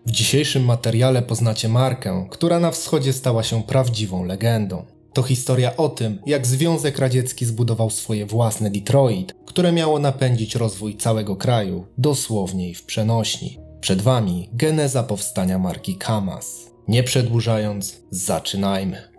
W dzisiejszym materiale poznacie markę, która na wschodzie stała się prawdziwą legendą. To historia o tym, jak Związek Radziecki zbudował swoje własne Detroit, które miało napędzić rozwój całego kraju, dosłownie i w przenośni. Przed Wami geneza powstania marki KAMAZ. Nie przedłużając, zaczynajmy.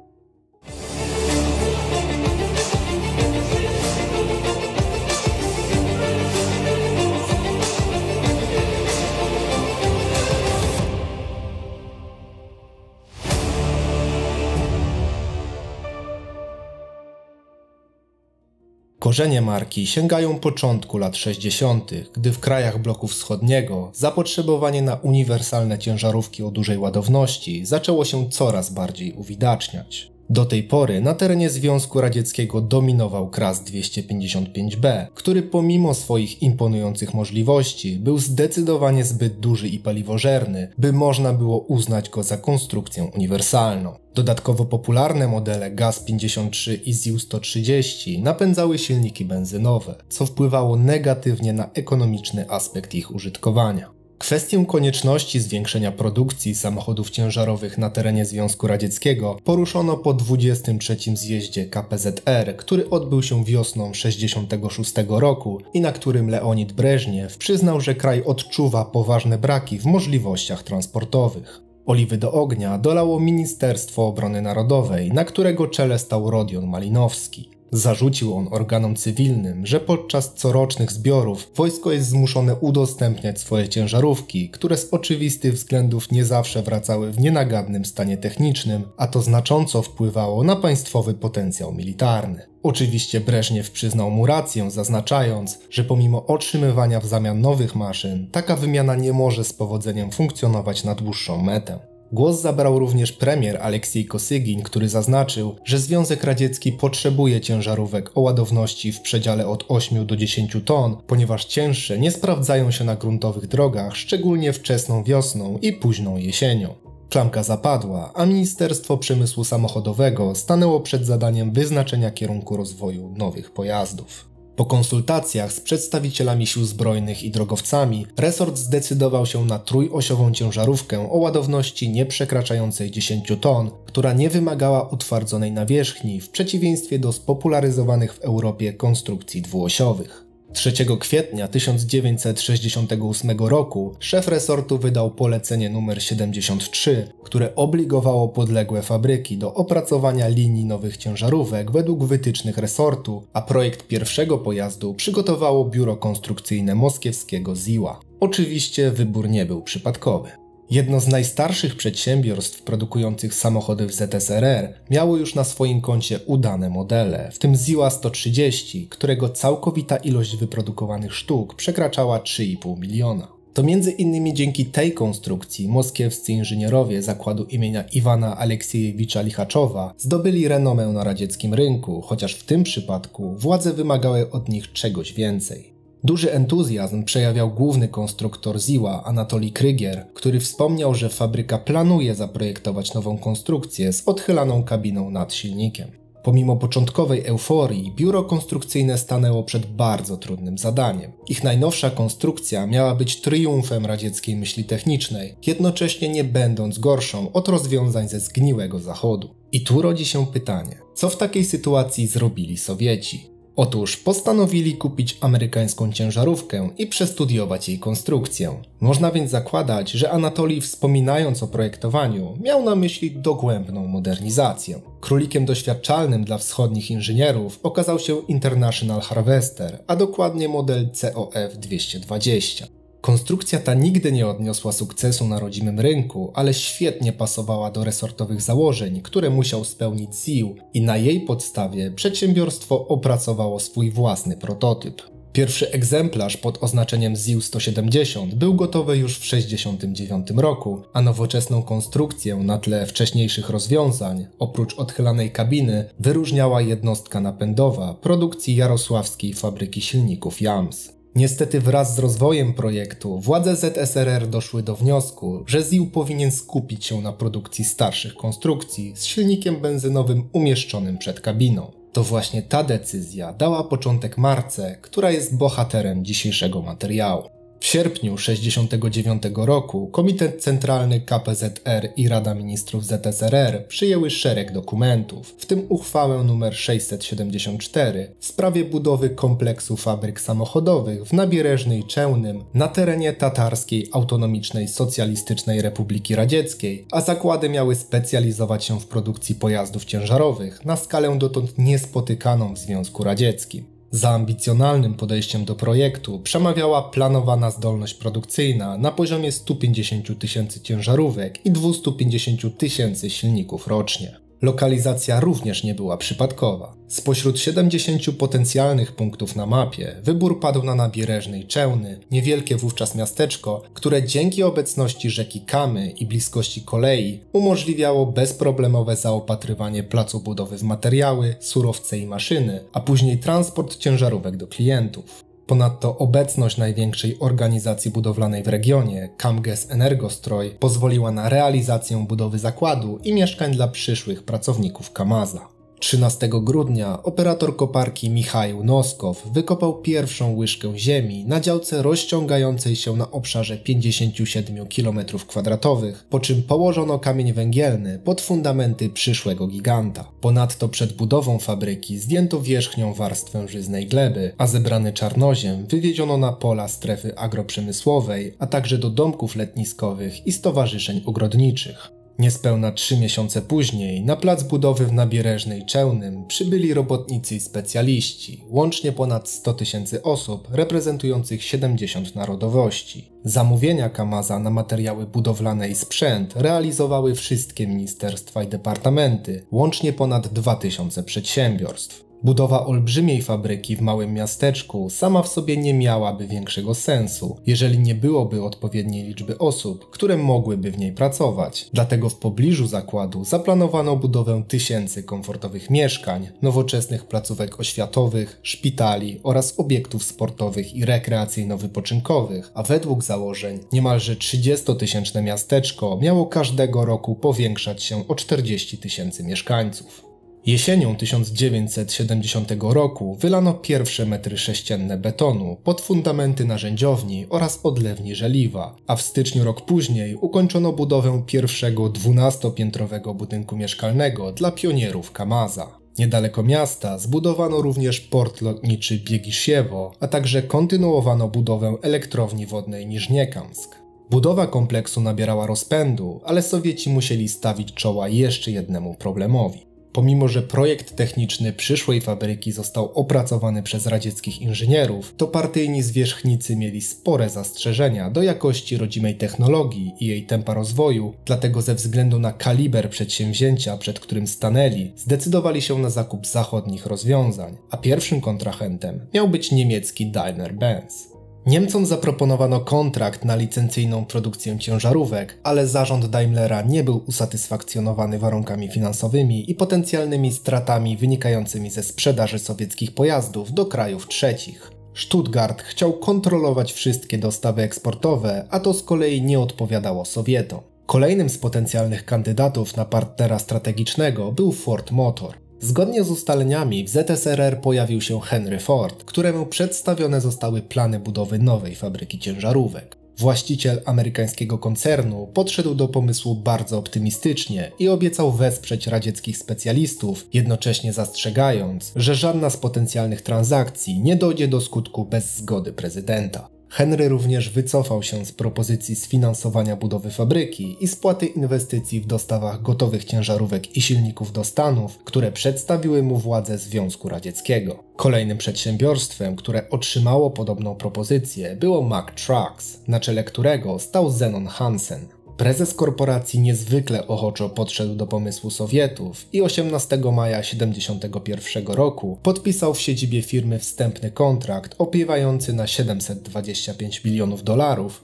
Korzenie marki sięgają początku lat 60., gdy w krajach bloku wschodniego zapotrzebowanie na uniwersalne ciężarówki o dużej ładowności zaczęło się coraz bardziej uwidaczniać. Do tej pory na terenie Związku Radzieckiego dominował KRAS 255B, który pomimo swoich imponujących możliwości był zdecydowanie zbyt duży i paliwożerny, by można było uznać go za konstrukcję uniwersalną. Dodatkowo popularne modele GAZ-53 i ZiL-130 napędzały silniki benzynowe, co wpływało negatywnie na ekonomiczny aspekt ich użytkowania. Kwestię konieczności zwiększenia produkcji samochodów ciężarowych na terenie Związku Radzieckiego poruszono po 23. zjeździe KPZR, który odbył się wiosną 1966 roku i na którym Leonid Breżniew przyznał, że kraj odczuwa poważne braki w możliwościach transportowych. Oliwy do ognia dolało Ministerstwo Obrony Narodowej, na którego czele stał Rodion Malinowski. Zarzucił on organom cywilnym, że podczas corocznych zbiorów wojsko jest zmuszone udostępniać swoje ciężarówki, które z oczywistych względów nie zawsze wracały w nienagadnym stanie technicznym, a to znacząco wpływało na państwowy potencjał militarny. Oczywiście Breżniew przyznał mu rację, zaznaczając, że pomimo otrzymywania w zamian nowych maszyn, taka wymiana nie może z powodzeniem funkcjonować na dłuższą metę. Głos zabrał również premier Aleksiej Kosygin, który zaznaczył, że Związek Radziecki potrzebuje ciężarówek o ładowności w przedziale od 8 do 10 ton, ponieważ cięższe nie sprawdzają się na gruntowych drogach, szczególnie wczesną wiosną i późną jesienią. Klamka zapadła, a Ministerstwo Przemysłu Samochodowego stanęło przed zadaniem wyznaczenia kierunku rozwoju nowych pojazdów. Po konsultacjach z przedstawicielami sił zbrojnych i drogowcami, resort zdecydował się na trójosiową ciężarówkę o ładowności nie przekraczającej 10 ton, która nie wymagała utwardzonej nawierzchni w przeciwieństwie do spopularyzowanych w Europie konstrukcji dwuosiowych. 3 kwietnia 1968 roku szef resortu wydał polecenie nr 73, które obligowało podległe fabryki do opracowania linii nowych ciężarówek według wytycznych resortu, a projekt pierwszego pojazdu przygotowało biuro konstrukcyjne moskiewskiego ZiL-a. Oczywiście wybór nie był przypadkowy. Jedno z najstarszych przedsiębiorstw produkujących samochody w ZSRR miało już na swoim koncie udane modele, w tym ZiL-a 130, którego całkowita ilość wyprodukowanych sztuk przekraczała 3,5 miliona. To między innymi dzięki tej konstrukcji moskiewscy inżynierowie zakładu imienia Iwana Aleksiejewicza Lichaczowa zdobyli renomę na radzieckim rynku, chociaż w tym przypadku władze wymagały od nich czegoś więcej. Duży entuzjazm przejawiał główny konstruktor ZiL-a Anatolij Krygier, który wspomniał, że fabryka planuje zaprojektować nową konstrukcję z odchylaną kabiną nad silnikiem. Pomimo początkowej euforii, biuro konstrukcyjne stanęło przed bardzo trudnym zadaniem. Ich najnowsza konstrukcja miała być triumfem radzieckiej myśli technicznej, jednocześnie nie będąc gorszą od rozwiązań ze zgniłego Zachodu. I tu rodzi się pytanie, co w takiej sytuacji zrobili Sowieci? Otóż postanowili kupić amerykańską ciężarówkę i przestudiować jej konstrukcję. Można więc zakładać, że Anatolij, wspominając o projektowaniu, miał na myśli dogłębną modernizację. Królikiem doświadczalnym dla wschodnich inżynierów okazał się International Harvester, a dokładnie model COF 220. Konstrukcja ta nigdy nie odniosła sukcesu na rodzimym rynku, ale świetnie pasowała do resortowych założeń, które musiał spełnić ZiL i na jej podstawie przedsiębiorstwo opracowało swój własny prototyp. Pierwszy egzemplarz pod oznaczeniem ZiL-170 był gotowy już w 1969 roku, a nowoczesną konstrukcję na tle wcześniejszych rozwiązań, oprócz odchylanej kabiny, wyróżniała jednostka napędowa produkcji jarosławskiej fabryki silników JAMS. Niestety wraz z rozwojem projektu władze ZSRR doszły do wniosku, że ZiL powinien skupić się na produkcji starszych konstrukcji z silnikiem benzynowym umieszczonym przed kabiną. To właśnie ta decyzja dała początek marce, która jest bohaterem dzisiejszego materiału. W sierpniu 1969 roku Komitet Centralny KPZR i Rada Ministrów ZSRR przyjęły szereg dokumentów, w tym uchwałę nr 674 w sprawie budowy kompleksu fabryk samochodowych w Nabierzeżnej Chełmnym na terenie Tatarskiej Autonomicznej Socjalistycznej Republiki Radzieckiej, a zakłady miały specjalizować się w produkcji pojazdów ciężarowych na skalę dotąd niespotykaną w Związku Radzieckim. Za ambicjonalnym podejściem do projektu przemawiała planowana zdolność produkcyjna na poziomie 150 tysięcy ciężarówek i 250 tysięcy silników rocznie. Lokalizacja również nie była przypadkowa. Spośród 70 potencjalnych punktów na mapie wybór padł na Nabierzeżnej Chełmny, niewielkie wówczas miasteczko, które dzięki obecności rzeki Kamy i bliskości kolei umożliwiało bezproblemowe zaopatrywanie placu budowy w materiały, surowce i maszyny, a później transport ciężarówek do klientów. Ponadto obecność największej organizacji budowlanej w regionie, KAMGES Energostroj, pozwoliła na realizację budowy zakładu i mieszkań dla przyszłych pracowników KAMAZa. 13 grudnia operator koparki Michał Noskow wykopał pierwszą łyżkę ziemi na działce rozciągającej się na obszarze 57 km², po czym położono kamień węgielny pod fundamenty przyszłego giganta. Ponadto przed budową fabryki zdjęto wierzchnią warstwę żyznej gleby, a zebrany czarnoziem wywieziono na pola strefy agroprzemysłowej, a także do domków letniskowych i stowarzyszeń ogrodniczych. Niespełna 3 miesiące później na plac budowy w Nabierzeżnej Chełmnym przybyli robotnicy i specjaliści, łącznie ponad 100 tysięcy osób reprezentujących 70 narodowości. Zamówienia KAMAZa na materiały budowlane i sprzęt realizowały wszystkie ministerstwa i departamenty, łącznie ponad 2000 przedsiębiorstw. Budowa olbrzymiej fabryki w małym miasteczku sama w sobie nie miałaby większego sensu, jeżeli nie byłoby odpowiedniej liczby osób, które mogłyby w niej pracować. Dlatego w pobliżu zakładu zaplanowano budowę tysięcy komfortowych mieszkań, nowoczesnych placówek oświatowych, szpitali oraz obiektów sportowych i rekreacyjno-wypoczynkowych, a według założeń niemalże 30-tysięczne miasteczko miało każdego roku powiększać się o 40 tysięcy mieszkańców. Jesienią 1970 roku wylano pierwsze metry sześcienne betonu pod fundamenty narzędziowni oraz odlewni żeliwa, a w styczniu rok później ukończono budowę pierwszego 12-piętrowego budynku mieszkalnego dla pionierów KAMAZa. Niedaleko miasta zbudowano również port lotniczy Biegiszewo, a także kontynuowano budowę elektrowni wodnej Niżniekamsk. Budowa kompleksu nabierała rozpędu, ale Sowieci musieli stawić czoła jeszcze jednemu problemowi. Pomimo że projekt techniczny przyszłej fabryki został opracowany przez radzieckich inżynierów, to partyjni zwierzchnicy mieli spore zastrzeżenia do jakości rodzimej technologii i jej tempa rozwoju, dlatego ze względu na kaliber przedsięwzięcia, przed którym stanęli, zdecydowali się na zakup zachodnich rozwiązań, a pierwszym kontrahentem miał być niemiecki Daimler-Benz. Niemcom zaproponowano kontrakt na licencyjną produkcję ciężarówek, ale zarząd Daimlera nie był usatysfakcjonowany warunkami finansowymi i potencjalnymi stratami wynikającymi ze sprzedaży sowieckich pojazdów do krajów trzecich. Stuttgart chciał kontrolować wszystkie dostawy eksportowe, a to z kolei nie odpowiadało Sowietom. Kolejnym z potencjalnych kandydatów na partnera strategicznego był Ford Motor. Zgodnie z ustaleniami w ZSRR pojawił się Henry Ford, któremu przedstawione zostały plany budowy nowej fabryki ciężarówek. Właściciel amerykańskiego koncernu podszedł do pomysłu bardzo optymistycznie i obiecał wesprzeć radzieckich specjalistów, jednocześnie zastrzegając, że żadna z potencjalnych transakcji nie dojdzie do skutku bez zgody prezydenta. Henry również wycofał się z propozycji sfinansowania budowy fabryki i spłaty inwestycji w dostawach gotowych ciężarówek i silników do Stanów, które przedstawiły mu władze Związku Radzieckiego. Kolejnym przedsiębiorstwem, które otrzymało podobną propozycję, było Mack Trucks, na czele którego stał Zenon Hansen. Prezes korporacji niezwykle ochoczo podszedł do pomysłu Sowietów i 18 maja 1971 roku podpisał w siedzibie firmy wstępny kontrakt opiewający na $725 milionów,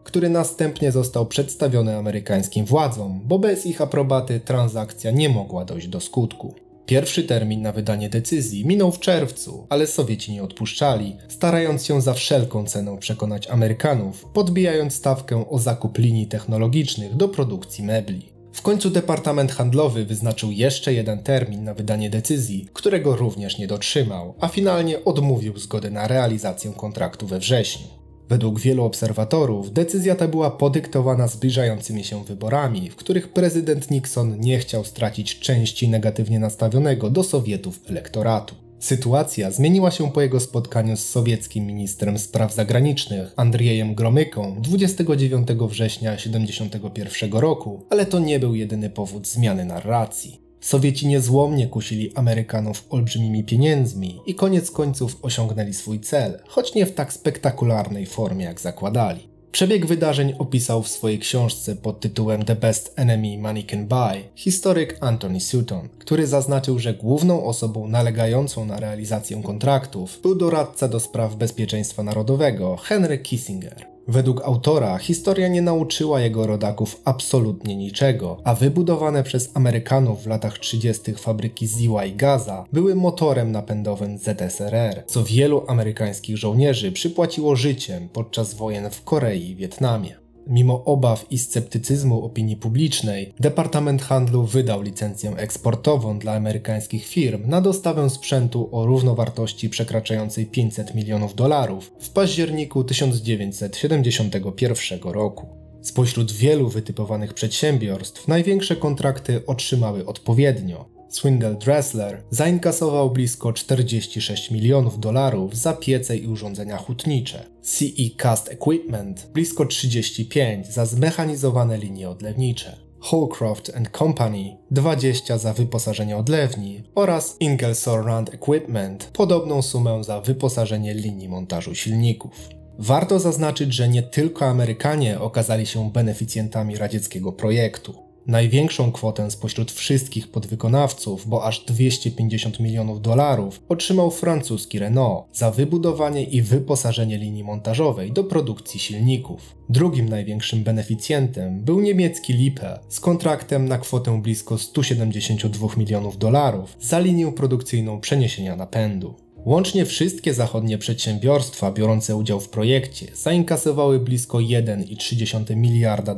który następnie został przedstawiony amerykańskim władzom, bo bez ich aprobaty transakcja nie mogła dojść do skutku. Pierwszy termin na wydanie decyzji minął w czerwcu, ale Sowieci nie odpuszczali, starając się za wszelką cenę przekonać Amerykanów, podbijając stawkę o zakup linii technologicznych do produkcji mebli. W końcu Departament Handlowy wyznaczył jeszcze jeden termin na wydanie decyzji, którego również nie dotrzymał, a finalnie odmówił zgody na realizację kontraktu we wrześniu. Według wielu obserwatorów decyzja ta była podyktowana zbliżającymi się wyborami, w których prezydent Nixon nie chciał stracić części negatywnie nastawionego do Sowietów elektoratu. Sytuacja zmieniła się po jego spotkaniu z sowieckim ministrem spraw zagranicznych Andriejem Gromyką 29 września 1971 roku, ale to nie był jedyny powód zmiany narracji. Sowieci niezłomnie kusili Amerykanów olbrzymimi pieniędzmi i koniec końców osiągnęli swój cel, choć nie w tak spektakularnej formie jak zakładali. Przebieg wydarzeń opisał w swojej książce pod tytułem The Best Enemy Money Can Buy historyk Anthony Sutton, który zaznaczył, że główną osobą nalegającą na realizację kontraktów był doradca do spraw bezpieczeństwa narodowego Henry Kissinger. Według autora historia nie nauczyła jego rodaków absolutnie niczego, a wybudowane przez Amerykanów w latach 30. fabryki Ziła i Gaza były motorem napędowym ZSRR, co wielu amerykańskich żołnierzy przypłaciło życiem podczas wojen w Korei i Wietnamie. Mimo obaw i sceptycyzmu opinii publicznej, Departament Handlu wydał licencję eksportową dla amerykańskich firm na dostawę sprzętu o równowartości przekraczającej $500 milionów w październiku 1971 roku. Spośród wielu wytypowanych przedsiębiorstw największe kontrakty otrzymały odpowiednio. Swindell-Dressler zainkasował blisko $46 milionów za piece i urządzenia hutnicze, CE Cast Equipment blisko 35 za zmechanizowane linie odlewnicze, Holcroft & Company 20 za wyposażenie odlewni oraz Ingersoll Rand Equipment podobną sumę za wyposażenie linii montażu silników. Warto zaznaczyć, że nie tylko Amerykanie okazali się beneficjentami radzieckiego projektu. Największą kwotę spośród wszystkich podwykonawców, bo aż $250 milionów, otrzymał francuski Renault za wybudowanie i wyposażenie linii montażowej do produkcji silników. Drugim największym beneficjentem był niemiecki Lippe z kontraktem na kwotę blisko $172 milionów za linię produkcyjną przeniesienia napędu. Łącznie wszystkie zachodnie przedsiębiorstwa biorące udział w projekcie zainkasowały blisko $1,3 miliarda,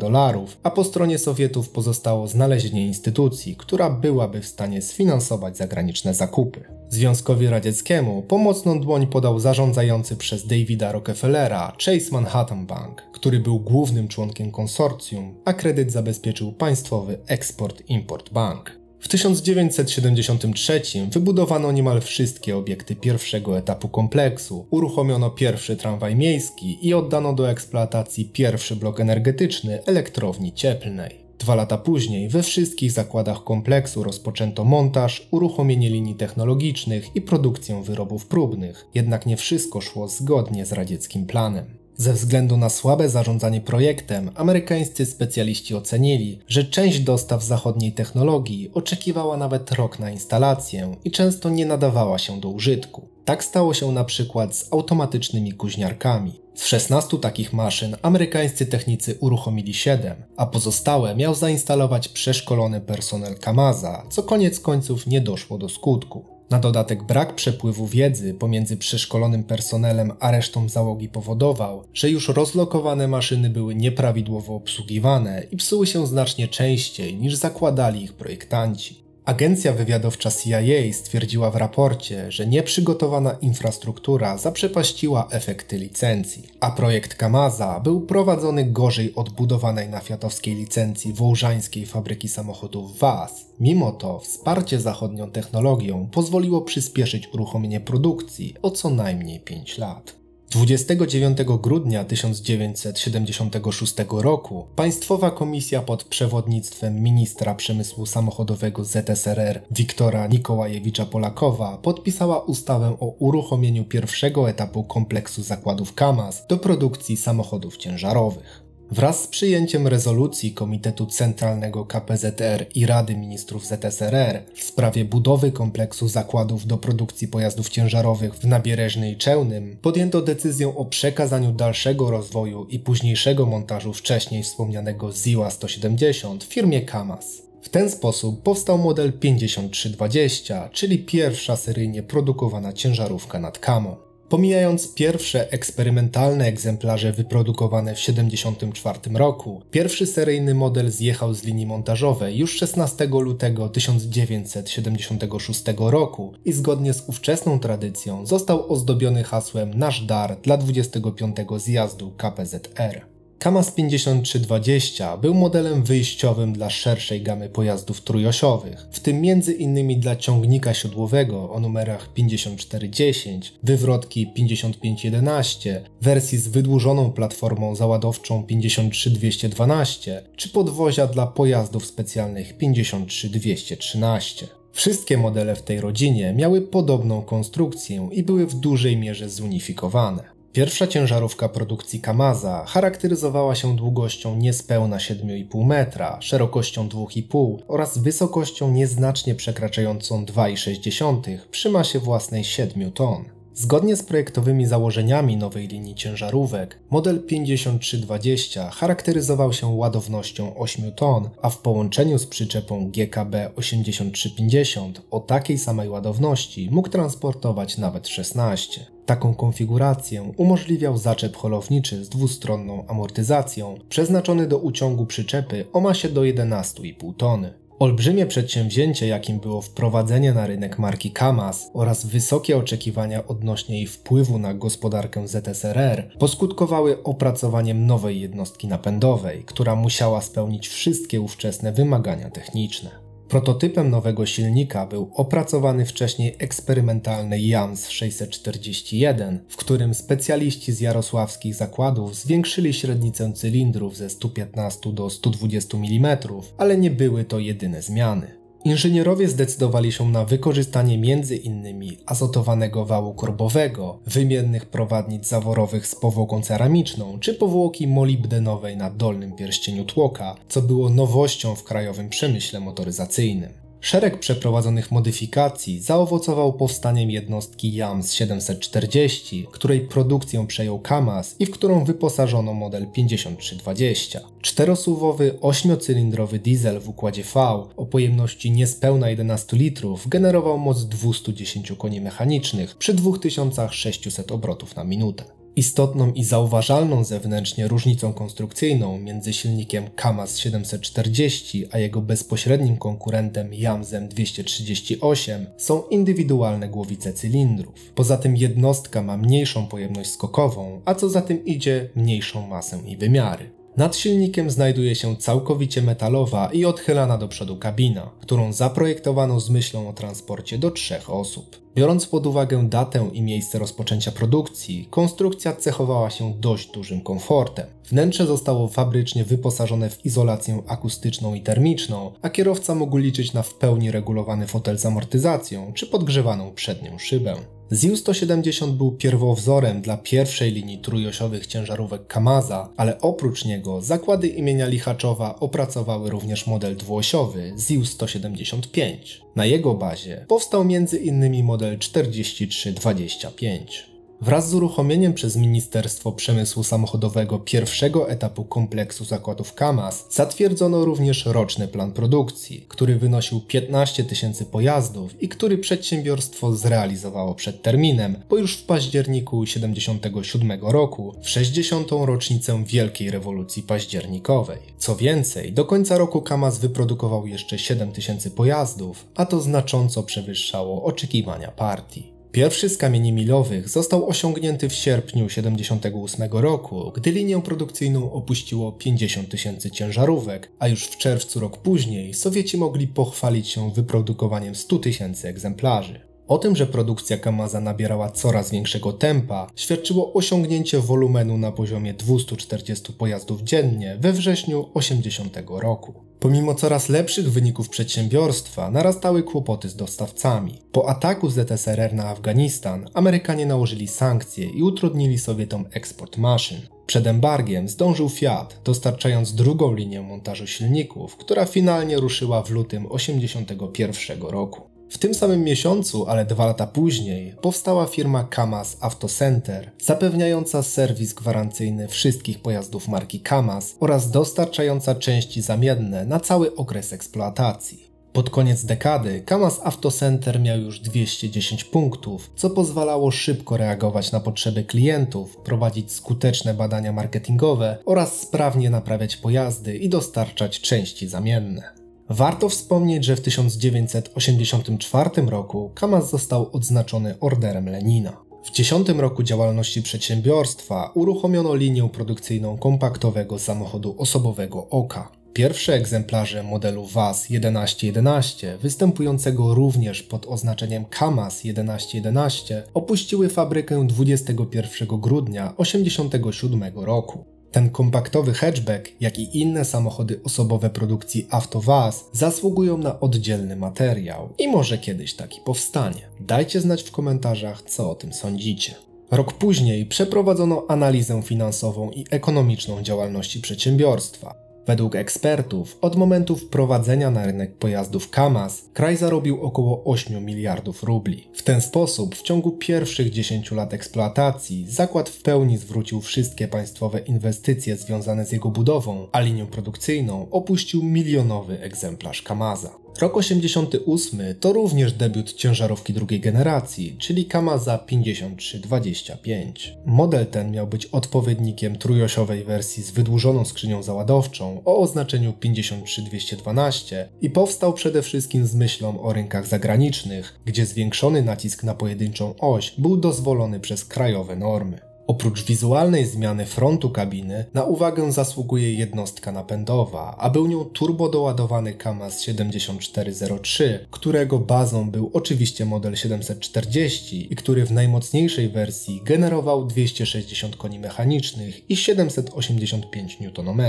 a po stronie Sowietów pozostało znalezienie instytucji, która byłaby w stanie sfinansować zagraniczne zakupy. Związkowi Radzieckiemu pomocną dłoń podał zarządzający przez Davida Rockefellera Chase Manhattan Bank, który był głównym członkiem konsorcjum, a kredyt zabezpieczył państwowy Export-Import Bank. W 1973 wybudowano niemal wszystkie obiekty pierwszego etapu kompleksu, uruchomiono pierwszy tramwaj miejski i oddano do eksploatacji pierwszy blok energetyczny elektrowni cieplnej. 2 lata później we wszystkich zakładach kompleksu rozpoczęto montaż, uruchomienie linii technologicznych i produkcję wyrobów próbnych, jednak nie wszystko szło zgodnie z radzieckim planem. Ze względu na słabe zarządzanie projektem, amerykańscy specjaliści ocenili, że część dostaw zachodniej technologii oczekiwała nawet rok na instalację i często nie nadawała się do użytku. Tak stało się na przykład z automatycznymi kuźniarkami. Z 16 takich maszyn amerykańscy technicy uruchomili 7, a pozostałe miał zainstalować przeszkolony personel Kamaza, co koniec końców nie doszło do skutku. Na dodatek brak przepływu wiedzy pomiędzy przeszkolonym personelem a resztą załogi powodował, że już rozlokowane maszyny były nieprawidłowo obsługiwane i psuły się znacznie częściej niż zakładali ich projektanci. Agencja wywiadowcza CIA stwierdziła w raporcie, że nieprzygotowana infrastruktura zaprzepaściła efekty licencji, a projekt Kamaza był prowadzony gorzej od budowanej na fiatowskiej licencji wołżańskiej fabryki samochodów WAZ. Mimo to wsparcie zachodnią technologią pozwoliło przyspieszyć uruchomienie produkcji o co najmniej 5 lat. 29 grudnia 1976 roku Państwowa Komisja pod przewodnictwem ministra przemysłu samochodowego ZSRR Wiktora Nikołajewicza Polakowa podpisała ustawę o uruchomieniu pierwszego etapu kompleksu zakładów KAMAZ do produkcji samochodów ciężarowych. Wraz z przyjęciem rezolucji Komitetu Centralnego KPZR i Rady Ministrów ZSRR w sprawie budowy kompleksu zakładów do produkcji pojazdów ciężarowych w Nabiereżnej i Chełmnym podjęto decyzję o przekazaniu dalszego rozwoju i późniejszego montażu wcześniej wspomnianego Ziła 170 firmie KAMAZ. W ten sposób powstał model 5320, czyli pierwsza seryjnie produkowana ciężarówka nad Kamą. Pomijając pierwsze eksperymentalne egzemplarze wyprodukowane w 1974 roku, pierwszy seryjny model zjechał z linii montażowej już 16 lutego 1976 roku i zgodnie z ówczesną tradycją został ozdobiony hasłem Nasz dar dla 25. zjazdu KPZR. KAMAZ 5320 był modelem wyjściowym dla szerszej gamy pojazdów trójosiowych, w tym m.in. dla ciągnika siodłowego o numerach 5410, wywrotki 5511, wersji z wydłużoną platformą załadowczą 53212 czy podwozia dla pojazdów specjalnych 53213. Wszystkie modele w tej rodzinie miały podobną konstrukcję i były w dużej mierze zunifikowane. Pierwsza ciężarówka produkcji KAMAZa charakteryzowała się długością niespełna 7,5 metra, szerokością 2,5 oraz wysokością nieznacznie przekraczającą 2,6 przy masie własnej 7 ton. Zgodnie z projektowymi założeniami nowej linii ciężarówek, model 5320 charakteryzował się ładownością 8 ton, a w połączeniu z przyczepą GKB 8350 o takiej samej ładowności mógł transportować nawet 16. Taką konfigurację umożliwiał zaczep holowniczy z dwustronną amortyzacją, przeznaczony do uciągu przyczepy o masie do 11,5 tony. Olbrzymie przedsięwzięcie, jakim było wprowadzenie na rynek marki KAMAZ oraz wysokie oczekiwania odnośnie jej wpływu na gospodarkę ZSRR poskutkowały opracowaniem nowej jednostki napędowej, która musiała spełnić wszystkie ówczesne wymagania techniczne. Prototypem nowego silnika był opracowany wcześniej eksperymentalny JAMS 641, w którym specjaliści z jarosławskich zakładów zwiększyli średnicę cylindrów ze 115 do 120 mm, ale nie były to jedyne zmiany. Inżynierowie zdecydowali się na wykorzystanie m.in. azotowanego wału korbowego, wymiennych prowadnic zaworowych z powłoką ceramiczną czy powłoki molibdenowej na dolnym pierścieniu tłoka, co było nowością w krajowym przemyśle motoryzacyjnym. Szereg przeprowadzonych modyfikacji zaowocował powstaniem jednostki JAMS 740, której produkcję przejął KAMAZ i w którą wyposażono model 5320. Czterosuwowy, 8-cylindrowy diesel w układzie V o pojemności niespełna 11 litrów generował moc 210 koni mechanicznych przy 2600 obrotów na minutę. Istotną i zauważalną zewnętrznie różnicą konstrukcyjną między silnikiem KAMAZ 740 a jego bezpośrednim konkurentem JAMS-em 238 są indywidualne głowice cylindrów. Poza tym jednostka ma mniejszą pojemność skokową, a co za tym idzie mniejszą masę i wymiary. Nad silnikiem znajduje się całkowicie metalowa i odchylana do przodu kabina, którą zaprojektowano z myślą o transporcie do 3 osób. Biorąc pod uwagę datę i miejsce rozpoczęcia produkcji, konstrukcja cechowała się dość dużym komfortem. Wnętrze zostało fabrycznie wyposażone w izolację akustyczną i termiczną, a kierowca mógł liczyć na w pełni regulowany fotel z amortyzacją czy podgrzewaną przednią szybę. ZiU-170 był pierwowzorem dla pierwszej linii trójosiowych ciężarówek KAMAZa, ale oprócz niego zakłady imienia Lichaczowa opracowały również model dwuosiowy ZiU-175. Na jego bazie powstał m.in. model 4325. Wraz z uruchomieniem przez Ministerstwo Przemysłu Samochodowego pierwszego etapu kompleksu zakładów KAMAZ zatwierdzono również roczny plan produkcji, który wynosił 15 000 pojazdów i który przedsiębiorstwo zrealizowało przed terminem, bo już w październiku 1977 roku, w 60. rocznicę Wielkiej Rewolucji Październikowej. Co więcej, do końca roku KAMAZ wyprodukował jeszcze 7 000 pojazdów, a to znacząco przewyższało oczekiwania partii. Pierwszy z kamieni milowych został osiągnięty w sierpniu 1978 roku, gdy linię produkcyjną opuściło 50 000 ciężarówek, a już w czerwcu rok później Sowieci mogli pochwalić się wyprodukowaniem 100 000 egzemplarzy. O tym, że produkcja KAMAZa nabierała coraz większego tempa, świadczyło osiągnięcie wolumenu na poziomie 240 pojazdów dziennie we wrześniu 1980 roku. Pomimo coraz lepszych wyników przedsiębiorstwa, narastały kłopoty z dostawcami. Po ataku ZSRR na Afganistan, Amerykanie nałożyli sankcje i utrudnili Sowietom eksport maszyn. Przed embargiem zdążył Fiat, dostarczając drugą linię montażu silników, która finalnie ruszyła w lutym 1981 roku. W tym samym miesiącu, ale 2 lata później, powstała firma KAMAZ Auto Center, zapewniająca serwis gwarancyjny wszystkich pojazdów marki KAMAZ oraz dostarczająca części zamienne na cały okres eksploatacji. Pod koniec dekady KAMAZ Auto Center miał już 210 punktów, co pozwalało szybko reagować na potrzeby klientów, prowadzić skuteczne badania marketingowe oraz sprawnie naprawiać pojazdy i dostarczać części zamienne. Warto wspomnieć, że w 1984 roku KAMAZ został odznaczony Orderem Lenina. W 10 roku działalności przedsiębiorstwa uruchomiono linię produkcyjną kompaktowego samochodu osobowego Oka. Pierwsze egzemplarze modelu VAZ 1111, występującego również pod oznaczeniem KAMAZ 1111, opuściły fabrykę 21 grudnia 1987 roku. Ten kompaktowy hatchback, jak i inne samochody osobowe produkcji AvtoVAZ zasługują na oddzielny materiał i może kiedyś taki powstanie. Dajcie znać w komentarzach, co o tym sądzicie. Rok później przeprowadzono analizę finansową i ekonomiczną działalności przedsiębiorstwa. Według ekspertów, od momentu wprowadzenia na rynek pojazdów KAMAZ, kraj zarobił około 8 miliardów rubli. W ten sposób w ciągu pierwszych 10 lat eksploatacji zakład w pełni zwrócił wszystkie państwowe inwestycje związane z jego budową, a linię produkcyjną opuścił milionowy egzemplarz KAMAZa. Rok 88 to również debiut ciężarówki drugiej generacji, czyli KAMAZa 5325. Model ten miał być odpowiednikiem trójosiowej wersji z wydłużoną skrzynią załadowczą o oznaczeniu 53212 i powstał przede wszystkim z myślą o rynkach zagranicznych, gdzie zwiększony nacisk na pojedynczą oś był dozwolony przez krajowe normy. Oprócz wizualnej zmiany frontu kabiny, na uwagę zasługuje jednostka napędowa, a był nią turbodoładowany KAMAZ 7403, którego bazą był oczywiście model 740 i który w najmocniejszej wersji generował 260 koni mechanicznych i 785 Nm.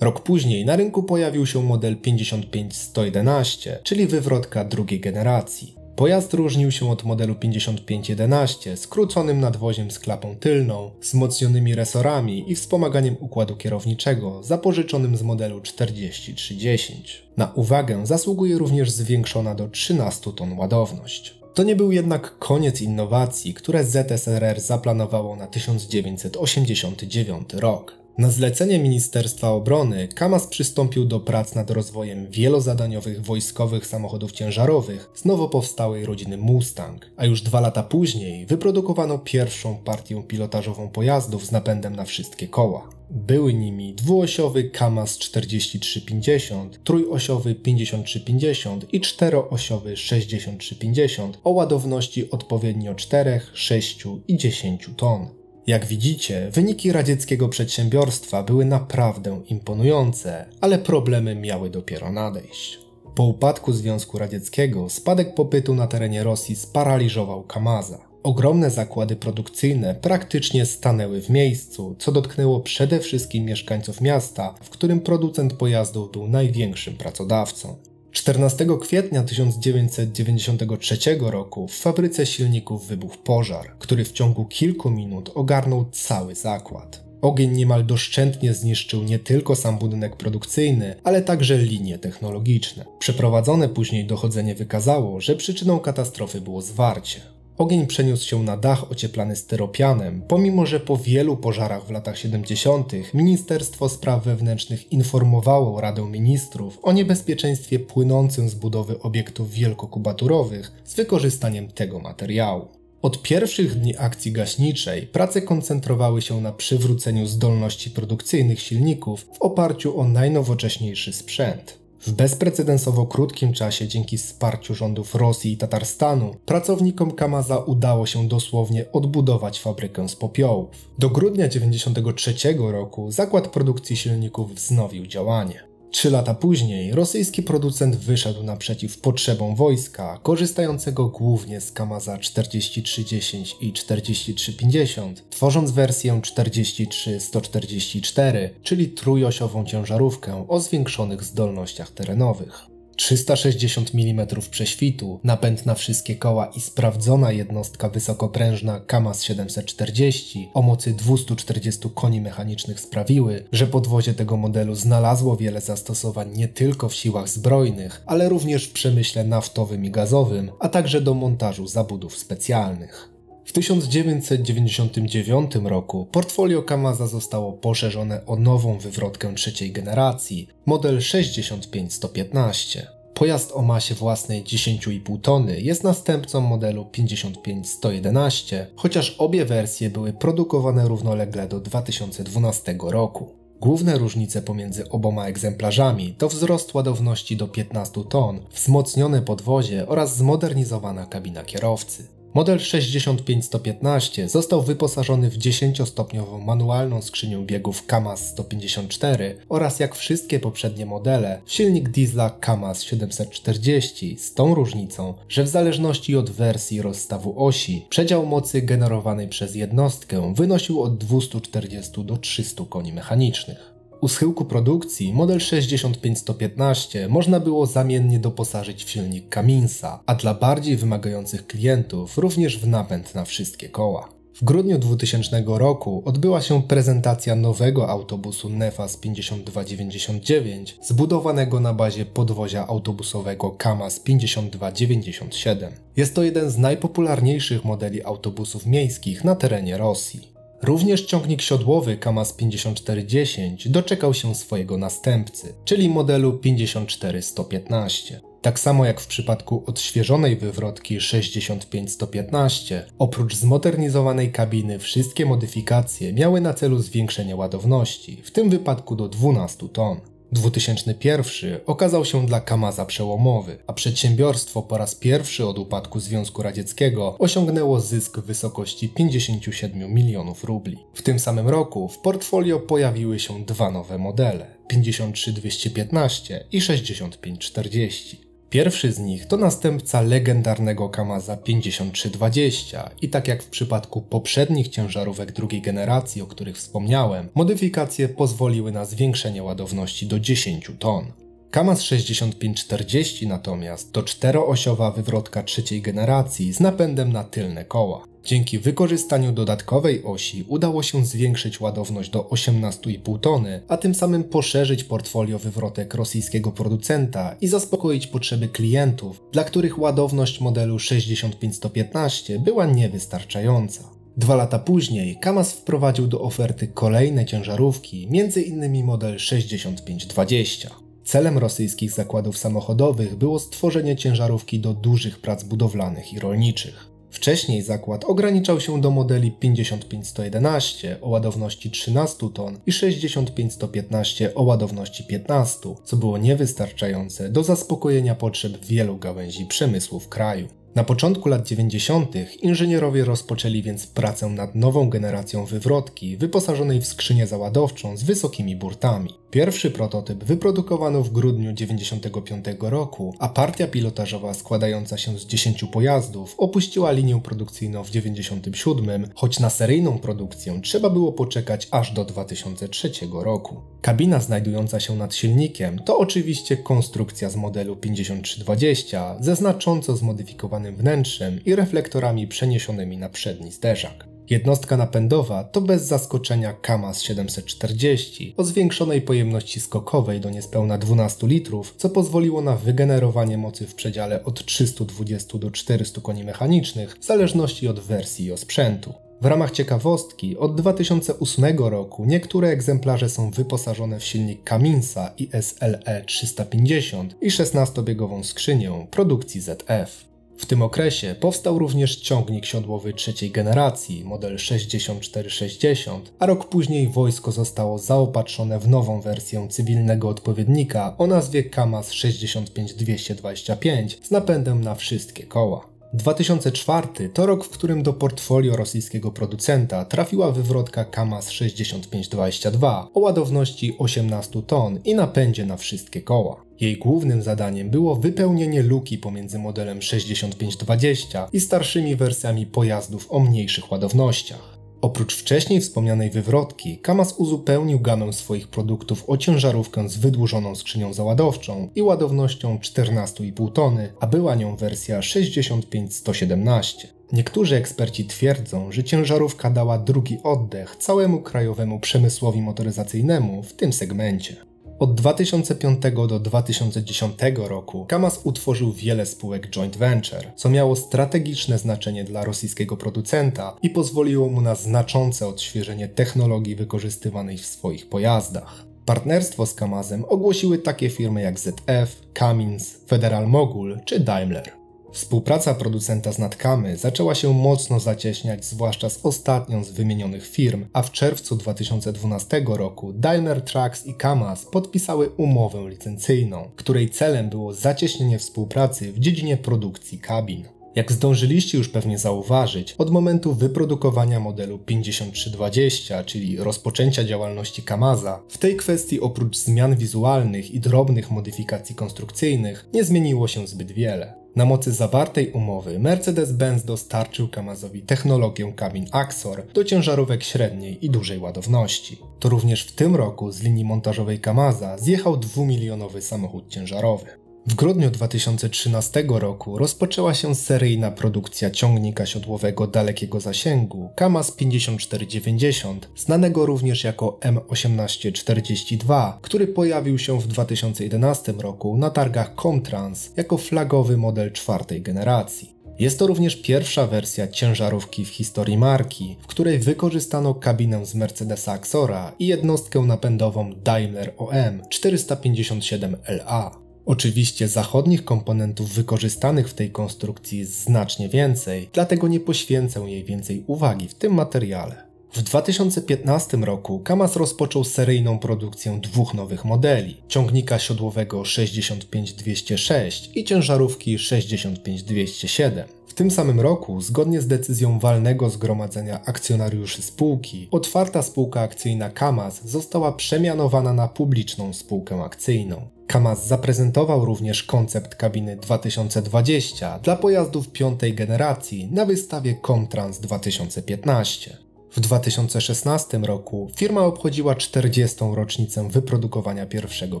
Rok później na rynku pojawił się model 55111, czyli wywrotka drugiej generacji. Pojazd różnił się od modelu 5511 skróconym nadwoziem z klapą tylną, wzmocnionymi resorami i wspomaganiem układu kierowniczego zapożyczonym z modelu 4310. Na uwagę zasługuje również zwiększona do 13 ton ładowność. To nie był jednak koniec innowacji, które ZSRR zaplanowało na 1989 rok. Na zlecenie Ministerstwa Obrony KAMAZ przystąpił do prac nad rozwojem wielozadaniowych wojskowych samochodów ciężarowych z nowo powstałej rodziny Mustang, a już 2 lata później wyprodukowano pierwszą partię pilotażową pojazdów z napędem na wszystkie koła. Były nimi dwuosiowy KAMAZ 4350, trójosiowy 5350 i czteroosiowy 6350 o ładowności odpowiednio 4, 6 i 10 ton. Jak widzicie, wyniki radzieckiego przedsiębiorstwa były naprawdę imponujące, ale problemy miały dopiero nadejść. Po upadku Związku Radzieckiego spadek popytu na terenie Rosji sparaliżował KAMAZa. Ogromne zakłady produkcyjne praktycznie stanęły w miejscu, co dotknęło przede wszystkim mieszkańców miasta, w którym producent pojazdów był największym pracodawcą. 14 kwietnia 1993 roku w fabryce silników wybuchł pożar, który w ciągu kilku minut ogarnął cały zakład. Ogień niemal doszczętnie zniszczył nie tylko sam budynek produkcyjny, ale także linie technologiczne. Przeprowadzone później dochodzenie wykazało, że przyczyną katastrofy było zwarcie. Ogień przeniósł się na dach ocieplany styropianem, pomimo że po wielu pożarach w latach 70. Ministerstwo Spraw Wewnętrznych informowało Radę Ministrów o niebezpieczeństwie płynącym z budowy obiektów wielkokubaturowych z wykorzystaniem tego materiału. Od pierwszych dni akcji gaśniczej prace koncentrowały się na przywróceniu zdolności produkcyjnych silników w oparciu o najnowocześniejszy sprzęt. W bezprecedensowo krótkim czasie dzięki wsparciu rządów Rosji i Tatarstanu pracownikom KAMAZa udało się dosłownie odbudować fabrykę z popiołów. Do grudnia 1993 roku zakład produkcji silników wznowił działanie. 3 lata później rosyjski producent wyszedł naprzeciw potrzebom wojska, korzystającego głównie z KAMAZa 4310 i 4350, tworząc wersję 43144, czyli trójosiową ciężarówkę o zwiększonych zdolnościach terenowych. 360 mm prześwitu, napęd na wszystkie koła i sprawdzona jednostka wysokoprężna KAMAZ 740 o mocy 240 koni mechanicznych sprawiły, że podwozie tego modelu znalazło wiele zastosowań nie tylko w siłach zbrojnych, ale również w przemyśle naftowym i gazowym, a także do montażu zabudów specjalnych. W 1999 roku portfolio KAMAZa zostało poszerzone o nową wywrotkę trzeciej generacji, model 65115. Pojazd o masie własnej 10,5 tony jest następcą modelu 55111, chociaż obie wersje były produkowane równolegle do 2012 roku. Główne różnice pomiędzy oboma egzemplarzami to wzrost ładowności do 15 ton, wzmocnione podwozie oraz zmodernizowana kabina kierowcy. Model 65115 został wyposażony w 10-stopniową manualną skrzynię biegów KAMAZ 154 oraz jak wszystkie poprzednie modele w silnik diesla KAMAZ 740 z tą różnicą, że w zależności od wersji rozstawu osi przedział mocy generowanej przez jednostkę wynosił od 240 do 300 koni mechanicznych. U schyłku produkcji model 65115 można było zamiennie doposażyć w silnik Cummingsa, a dla bardziej wymagających klientów również w napęd na wszystkie koła. W grudniu 2000 roku odbyła się prezentacja nowego autobusu Nefas 5299 zbudowanego na bazie podwozia autobusowego KAMAZ 5297. Jest to jeden z najpopularniejszych modeli autobusów miejskich na terenie Rosji. Również ciągnik siodłowy KAMAZ 5410 doczekał się swojego następcy, czyli modelu 54115. Tak samo jak w przypadku odświeżonej wywrotki 65115, oprócz zmodernizowanej kabiny wszystkie modyfikacje miały na celu zwiększenie ładowności, w tym wypadku do 12 ton. 2001 okazał się dla KAMAZa przełomowy, a przedsiębiorstwo po raz pierwszy od upadku Związku Radzieckiego osiągnęło zysk w wysokości 57 milionów rubli. W tym samym roku w portfolio pojawiły się dwa nowe modele, 53215 i 6540. Pierwszy z nich to następca legendarnego KAMAZa 5320 i tak jak w przypadku poprzednich ciężarówek drugiej generacji, o których wspomniałem, modyfikacje pozwoliły na zwiększenie ładowności do 10 ton. KAMAZ 6540 natomiast to czteroosiowa wywrotka trzeciej generacji z napędem na tylne koła. Dzięki wykorzystaniu dodatkowej osi udało się zwiększyć ładowność do 18,5 tony, a tym samym poszerzyć portfolio wywrotek rosyjskiego producenta i zaspokoić potrzeby klientów, dla których ładowność modelu 65115 była niewystarczająca. 2 lata później KAMAZ wprowadził do oferty kolejne ciężarówki, m.in. model 6520. Celem rosyjskich zakładów samochodowych było stworzenie ciężarówki do dużych prac budowlanych i rolniczych. Wcześniej zakład ograniczał się do modeli 55111 o ładowności 13 ton i 65115 o ładowności 15, co było niewystarczające do zaspokojenia potrzeb wielu gałęzi przemysłu w kraju. Na początku lat 90. inżynierowie rozpoczęli więc pracę nad nową generacją wywrotki wyposażonej w skrzynię załadowczą z wysokimi burtami. Pierwszy prototyp wyprodukowano w grudniu 1995 roku, a partia pilotażowa składająca się z 10 pojazdów opuściła linię produkcyjną w 1997, choć na seryjną produkcję trzeba było poczekać aż do 2003 roku. Kabina znajdująca się nad silnikiem to oczywiście konstrukcja z modelu 5320 ze znacząco zmodyfikowanym wnętrzem i reflektorami przeniesionymi na przedni zderzak. Jednostka napędowa to bez zaskoczenia KAMAZ 740 o zwiększonej pojemności skokowej do niespełna 12 litrów, co pozwoliło na wygenerowanie mocy w przedziale od 320 do 400 koni mechanicznych w zależności od wersji i osprzętu. W ramach ciekawostki, od 2008 roku niektóre egzemplarze są wyposażone w silnik Cummingsa ISLE 350 i 16-biegową skrzynię produkcji ZF. W tym okresie powstał również ciągnik siodłowy trzeciej generacji, model 6460, a rok później wojsko zostało zaopatrzone w nową wersję cywilnego odpowiednika o nazwie KAMAZ 65225 z napędem na wszystkie koła. 2004 to rok, w którym do portfolio rosyjskiego producenta trafiła wywrotka KAMAZ 6522 o ładowności 18 ton i napędzie na wszystkie koła. Jej głównym zadaniem było wypełnienie luki pomiędzy modelem 6520 i starszymi wersjami pojazdów o mniejszych ładownościach. Oprócz wcześniej wspomnianej wywrotki, KAMAZ uzupełnił gamę swoich produktów o ciężarówkę z wydłużoną skrzynią załadowczą i ładownością 14,5 tony, a była nią wersja 65117. Niektórzy eksperci twierdzą, że ciężarówka dała drugi oddech całemu krajowemu przemysłowi motoryzacyjnemu w tym segmencie. Od 2005 do 2010 roku KAMAZ utworzył wiele spółek joint venture, co miało strategiczne znaczenie dla rosyjskiego producenta i pozwoliło mu na znaczące odświeżenie technologii wykorzystywanej w swoich pojazdach. Partnerstwo z Kamazem ogłosiły takie firmy jak ZF, Cummins, Federal Mogul czy Daimler. Współpraca producenta z Nadkamy zaczęła się mocno zacieśniać, zwłaszcza z ostatnią z wymienionych firm, a w czerwcu 2012 roku Daimler Trucks i Kamaz podpisały umowę licencyjną, której celem było zacieśnienie współpracy w dziedzinie produkcji kabin. Jak zdążyliście już pewnie zauważyć, od momentu wyprodukowania modelu 5320, czyli rozpoczęcia działalności Kamaza, w tej kwestii oprócz zmian wizualnych i drobnych modyfikacji konstrukcyjnych nie zmieniło się zbyt wiele. Na mocy zawartej umowy Mercedes-Benz dostarczył Kamazowi technologię kabin Axor do ciężarówek średniej i dużej ładowności. To również w tym roku z linii montażowej Kamaza zjechał 2-milionowy samochód ciężarowy. W grudniu 2013 roku rozpoczęła się seryjna produkcja ciągnika siodłowego dalekiego zasięgu Kamaz 5490, znanego również jako M1842, który pojawił się w 2011 roku na targach Comtrans jako flagowy model czwartej generacji. Jest to również pierwsza wersja ciężarówki w historii marki, w której wykorzystano kabinę z Mercedesa Axora i jednostkę napędową Daimler OM 457LA. Oczywiście zachodnich komponentów wykorzystanych w tej konstrukcji jest znacznie więcej, dlatego nie poświęcę jej więcej uwagi w tym materiale. W 2015 roku Kamaz rozpoczął seryjną produkcję dwóch nowych modeli, ciągnika siodłowego 65206 i ciężarówki 65207. W tym samym roku, zgodnie z decyzją walnego zgromadzenia akcjonariuszy spółki, otwarta spółka akcyjna Kamaz została przemianowana na publiczną spółkę akcyjną. Kamaz zaprezentował również koncept kabiny 2020 dla pojazdów piątej generacji na wystawie Comtrans 2015. W 2016 roku firma obchodziła 40. rocznicę wyprodukowania pierwszego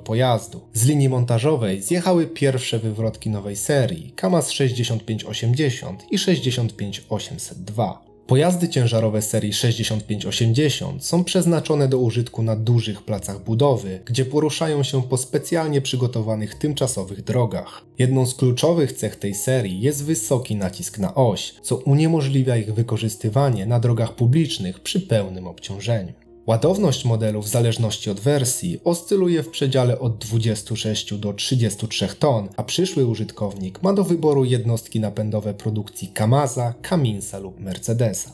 pojazdu. Z linii montażowej zjechały pierwsze wywrotki nowej serii Kamaz 6580 i 65802. Pojazdy ciężarowe serii 6580 są przeznaczone do użytku na dużych placach budowy, gdzie poruszają się po specjalnie przygotowanych tymczasowych drogach. Jedną z kluczowych cech tej serii jest wysoki nacisk na oś, co uniemożliwia ich wykorzystywanie na drogach publicznych przy pełnym obciążeniu. Ładowność modelu w zależności od wersji oscyluje w przedziale od 26 do 33 ton, a przyszły użytkownik ma do wyboru jednostki napędowe produkcji Kamaza, Cumminsa lub Mercedesa.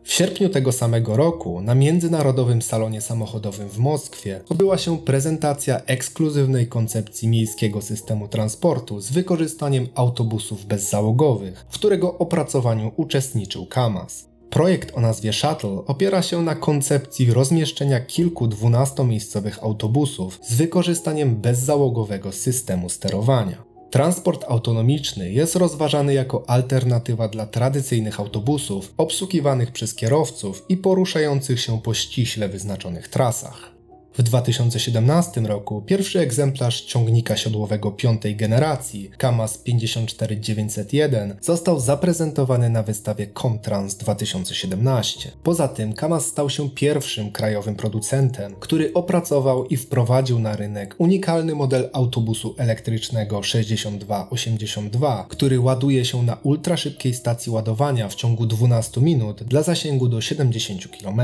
W sierpniu tego samego roku na Międzynarodowym Salonie Samochodowym w Moskwie odbyła się prezentacja ekskluzywnej koncepcji miejskiego systemu transportu z wykorzystaniem autobusów bezzałogowych, w którego opracowaniu uczestniczył Kamaz. Projekt o nazwie Shuttle opiera się na koncepcji rozmieszczenia kilku 12-miejscowych autobusów z wykorzystaniem bezzałogowego systemu sterowania. Transport autonomiczny jest rozważany jako alternatywa dla tradycyjnych autobusów obsługiwanych przez kierowców i poruszających się po ściśle wyznaczonych trasach. W 2017 roku pierwszy egzemplarz ciągnika siodłowego piątej generacji Kamaz 54901 został zaprezentowany na wystawie Comtrans 2017. Poza tym Kamaz stał się pierwszym krajowym producentem, który opracował i wprowadził na rynek unikalny model autobusu elektrycznego 6282, który ładuje się na ultraszybkiej stacji ładowania w ciągu 12 minut dla zasięgu do 70 km.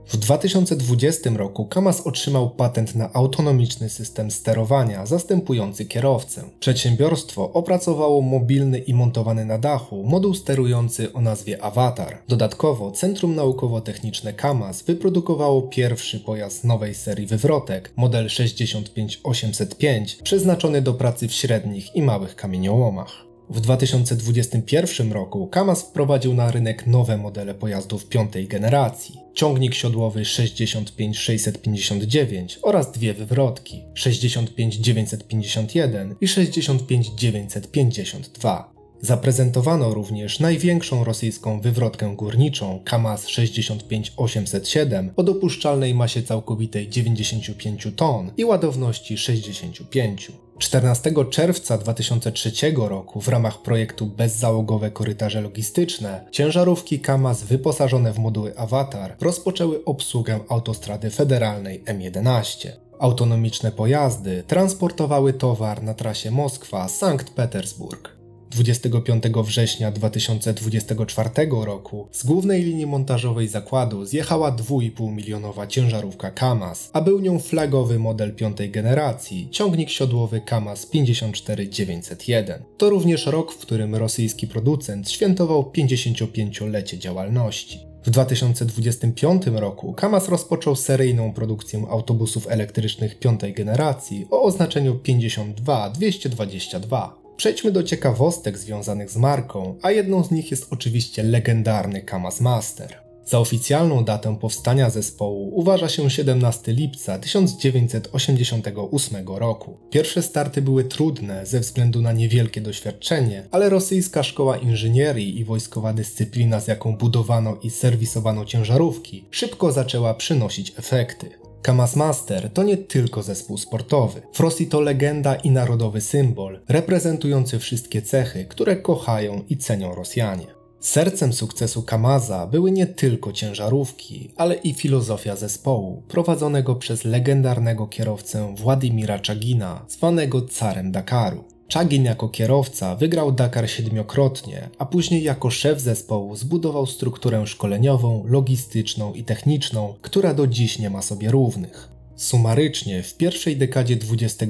W 2020 roku Kamaz otrzymał patent na autonomiczny system sterowania zastępujący kierowcę. Przedsiębiorstwo opracowało mobilny i montowany na dachu moduł sterujący o nazwie Avatar. Dodatkowo Centrum Naukowo-Techniczne Kamaz wyprodukowało pierwszy pojazd nowej serii wywrotek, model 65805, przeznaczony do pracy w średnich i małych kamieniołomach. W 2021 roku Kamaz wprowadził na rynek nowe modele pojazdów piątej generacji. Ciągnik siodłowy 65659 oraz dwie wywrotki 65951 i 65952. Zaprezentowano również największą rosyjską wywrotkę górniczą Kamaz 65807 o dopuszczalnej masie całkowitej 95 ton i ładowności 65. 14 czerwca 2003 roku w ramach projektu Bezzałogowe korytarze logistyczne ciężarówki Kamaz wyposażone w moduły Avatar rozpoczęły obsługę autostrady federalnej M11. Autonomiczne pojazdy transportowały towar na trasie Moskwa-Sankt Petersburg. 25 września 2024 roku z głównej linii montażowej zakładu zjechała 2,5 milionowa ciężarówka KAMAZ, a był nią flagowy model 5. generacji, ciągnik siodłowy KAMAZ 54901. To również rok, w którym rosyjski producent świętował 55-lecie działalności. W 2025 roku KAMAZ rozpoczął seryjną produkcję autobusów elektrycznych 5. generacji o oznaczeniu 52222. Przejdźmy do ciekawostek związanych z marką, a jedną z nich jest oczywiście legendarny KAMAZ Master. Za oficjalną datę powstania zespołu uważa się 17 lipca 1988 roku. Pierwsze starty były trudne ze względu na niewielkie doświadczenie, ale rosyjska szkoła inżynierii i wojskowa dyscyplina, z jaką budowano i serwisowano ciężarówki, szybko zaczęła przynosić efekty. KAMAZ Master to nie tylko zespół sportowy. W Rosji to legenda i narodowy symbol, reprezentujący wszystkie cechy, które kochają i cenią Rosjanie. Sercem sukcesu KAMAZa były nie tylko ciężarówki, ale i filozofia zespołu, prowadzonego przez legendarnego kierowcę Władimira Czagina, zwanego Carem Dakaru. Czagin jako kierowca wygrał Dakar 7-krotnie, a później jako szef zespołu zbudował strukturę szkoleniową, logistyczną i techniczną, która do dziś nie ma sobie równych. Sumarycznie w pierwszej dekadzie XXI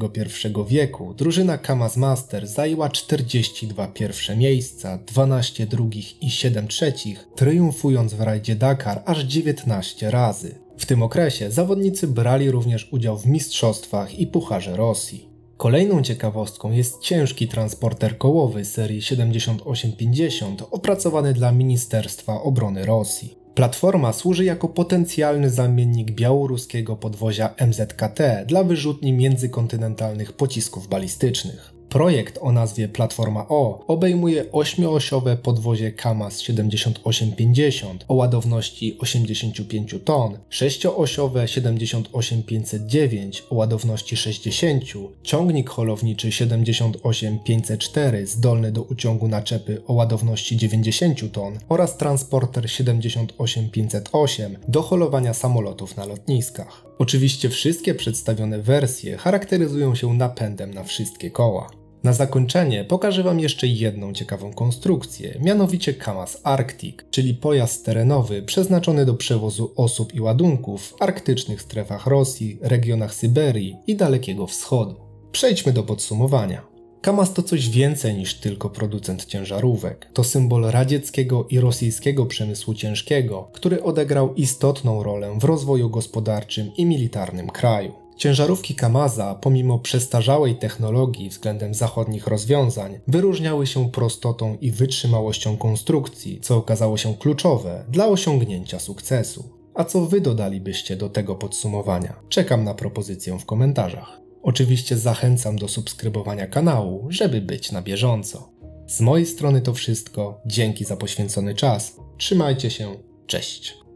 wieku drużyna KAMAZ Master zajęła 42 pierwsze miejsca, 12 drugich i 7 trzecich, triumfując w rajdzie Dakar aż 19 razy. W tym okresie zawodnicy brali również udział w mistrzostwach i Pucharze Rosji. Kolejną ciekawostką jest ciężki transporter kołowy serii 7850 opracowany dla Ministerstwa Obrony Rosji. Platforma służy jako potencjalny zamiennik białoruskiego podwozia MZKT dla wyrzutni międzykontynentalnych pocisków balistycznych. Projekt o nazwie Platforma O obejmuje 8-osiowe podwozie KAMAZ 7850 o ładowności 85 ton, 6-osiowe 78509 o ładowności 60, ciągnik holowniczy 78504 zdolny do uciągu naczepy o ładowności 90 ton oraz transporter 78508 do holowania samolotów na lotniskach. Oczywiście wszystkie przedstawione wersje charakteryzują się napędem na wszystkie koła. Na zakończenie pokażę Wam jeszcze jedną ciekawą konstrukcję, mianowicie KAMAZ Arctic, czyli pojazd terenowy przeznaczony do przewozu osób i ładunków w arktycznych strefach Rosji, regionach Syberii i Dalekiego Wschodu. Przejdźmy do podsumowania. KAMAZ to coś więcej niż tylko producent ciężarówek. To symbol radzieckiego i rosyjskiego przemysłu ciężkiego, który odegrał istotną rolę w rozwoju gospodarczym i militarnym kraju. Ciężarówki KAMAZa, pomimo przestarzałej technologii względem zachodnich rozwiązań, wyróżniały się prostotą i wytrzymałością konstrukcji, co okazało się kluczowe dla osiągnięcia sukcesu. A co Wy dodalibyście do tego podsumowania? Czekam na propozycję w komentarzach. Oczywiście zachęcam do subskrybowania kanału, żeby być na bieżąco. Z mojej strony to wszystko, dzięki za poświęcony czas, trzymajcie się, cześć!